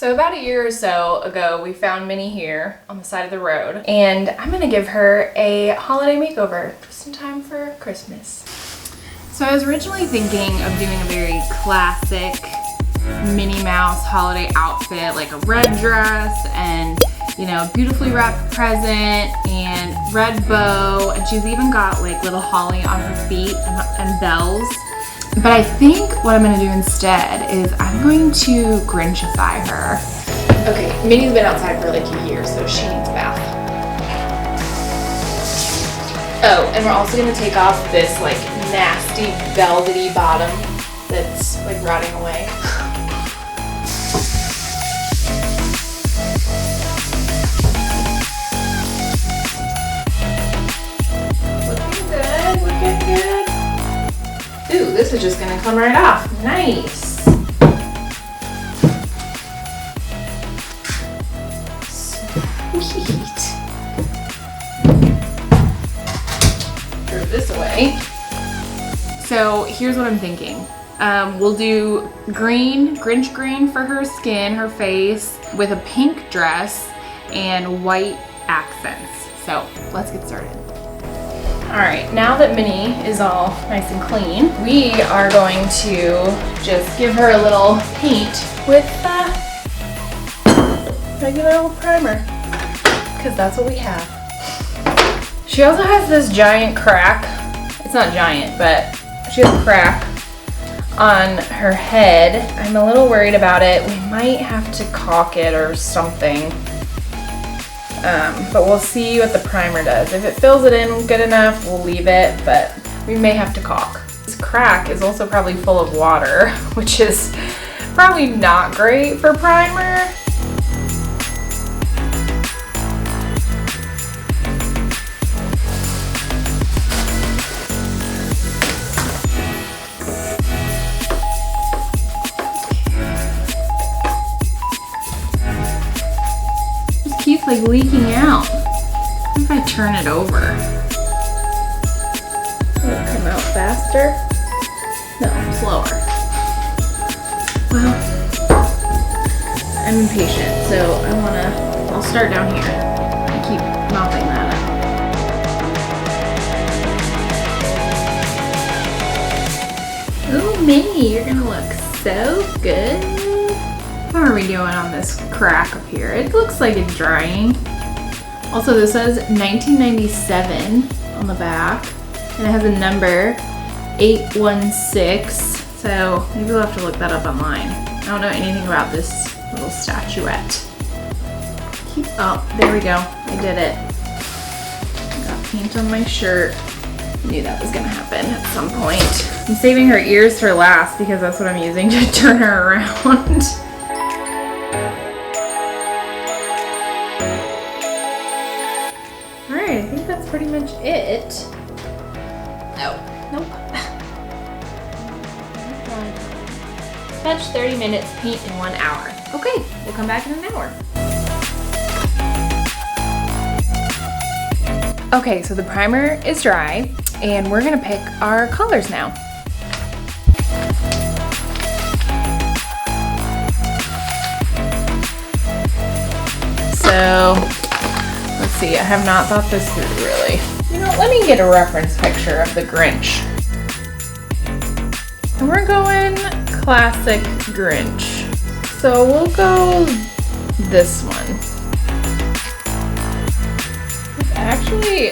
So about a year or so ago, we found Minnie here on the side of the road, and I'm gonna give her a holiday makeover just in time for Christmas. So I was originally thinking of doing a very classic Minnie Mouse holiday outfit, like a red dress and, you know, beautifully wrapped present and red bow, and she's even got like little holly on her feet and bells. But I think what I'm gonna do instead is I'm going to Grinchify her. Okay, Minnie's been outside for like a year, so she needs a bath. Oh, and we're also gonna take off this like nasty velvety bottom that's like rotting away. Looking good, looking good. Ooh, this is just gonna come right off. Nice. Sweet. Throw this away. So here's what I'm thinking. We'll do green, Grinch green for her skin, her face, with a pink dress and white accents. So let's get started. All right, now that Minnie is all nice and clean, we are going to just give her a little paint with regular old primer, because that's what we have. She also has this giant crack. It's not giant, but she has a crack on her head. I'm a little worried about it. We might have to caulk it or something. But we'll see what the primer does. If it fills it in good enough, we'll leave it, but we may have to caulk. This crack is also probably full of water, which is probably not great for primer. Keeps like leaking out. What if I turn it over? Will it come out faster? No, slower. Well, I'm impatient, so I'll start down here and keep mopping that up. Ooh, Minnie, you're gonna look so good. How are we doing on this crack up here? It looks like it's drying. Also, this says 1997 on the back, and it has a number 816. So maybe we'll have to look that up online. I don't know anything about this little statuette. Oh, there we go. I did it. Got paint on my shirt. Knew that was gonna happen at some point. I'm saving her ears for last because that's what I'm using to turn her around. I think that's pretty much it. Nope. Touch 30 minutes, paint in 1 hour. Okay, we'll come back in an hour. Okay, so the primer is dry, and we're gonna pick our colors now. So, let's see, I have not thought this through really. You know, let me get a reference picture of the Grinch. And we're going classic Grinch. So we'll go this one. It's actually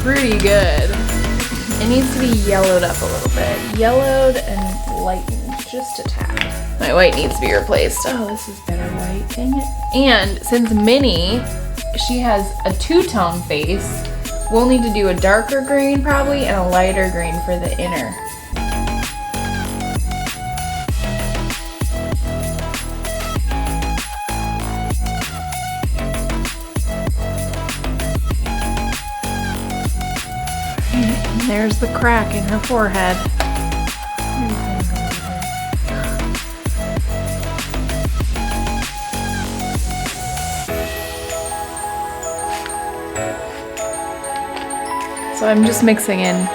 pretty good. It needs to be yellowed up a little bit. Yellowed and lightened just a tad. My white needs to be replaced. Oh, this is better white, dang it. And since Minnie, she has a two-tone face, we'll need to do a darker green probably and a lighter green for the inner. And there's the crack in her forehead. So I'm just mixing in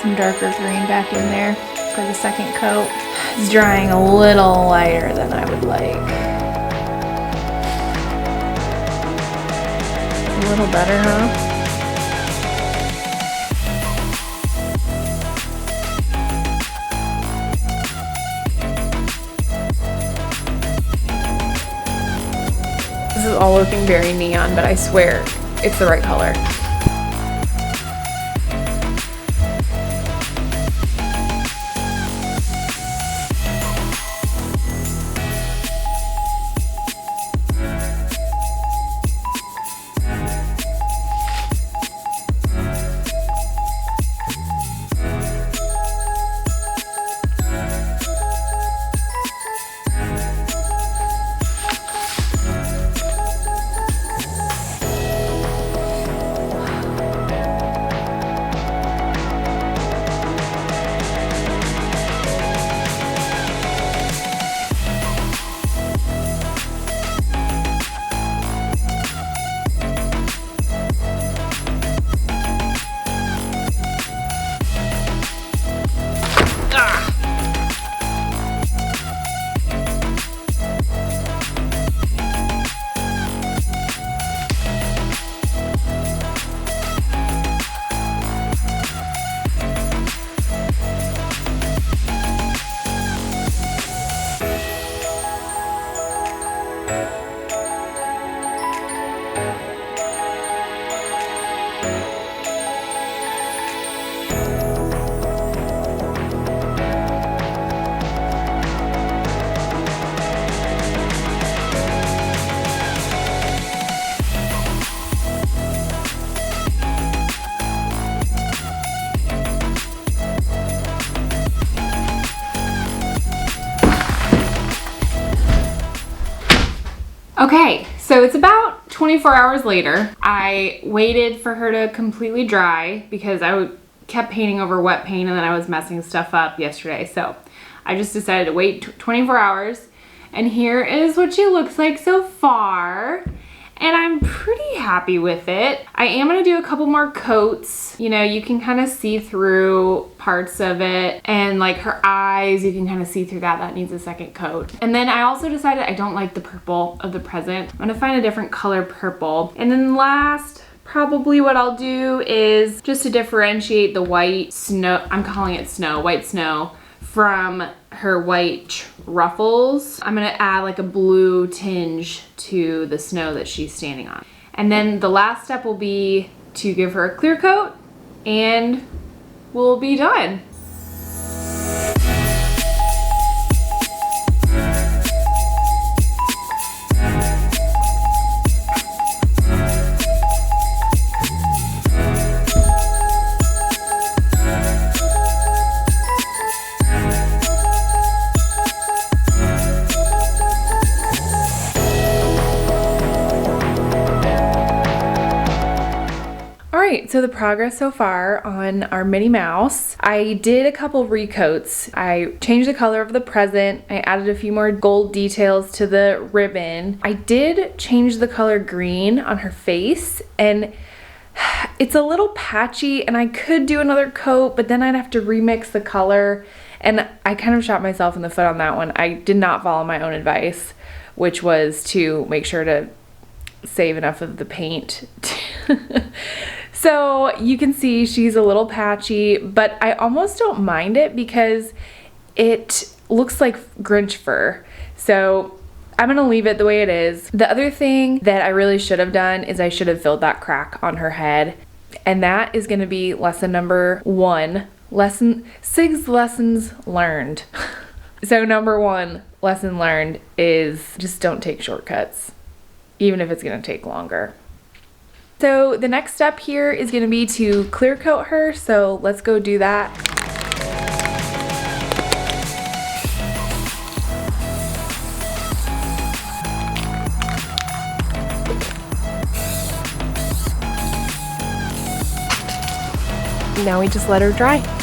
some darker green back in there for the second coat. It's drying a little lighter than I would like. little better, huh? This is all looking very neon, but I swear it's the right color. Okay, so it's about 24 hours later. I waited for her to completely dry because I kept painting over wet paint and then I was messing stuff up yesterday. So I just decided to wait 24 hours. And here is what she looks like so far. And I'm pretty happy with it. I am gonna do a couple more coats. You know, you can kind of see through parts of it, and like her eyes, you can kind of see through that. That needs a second coat. And then I also decided I don't like the purple of the present. I'm gonna find a different color purple. And then last, probably what I'll do is just to differentiate the white snow, I'm calling it snow, white snow, from her white ruffles. I'm gonna add like a blue tinge to the snow that she's standing on. And then the last step will be to give her a clear coat and we'll be done. Alright, so the progress so far on our Minnie Mouse. I did a couple recoats. I changed the color of the present. I added a few more gold details to the ribbon. I did change the color green on her face, and it's a little patchy, and I could do another coat, but then I'd have to remix the color, and I kind of shot myself in the foot on that one. I did not follow my own advice, which was to make sure to save enough of the paint. So you can see she's a little patchy, but I almost don't mind it because it looks like Grinch fur. So I'm gonna leave it the way it is. The other thing that I really should have done is I should have filled that crack on her head. And that is gonna be lesson number 1. Sig's lessons learned. So number 1 lesson learned is just don't take shortcuts, even if it's gonna take longer. So the next step here is gonna be to clear coat her, so let's go do that. Now we just let her dry.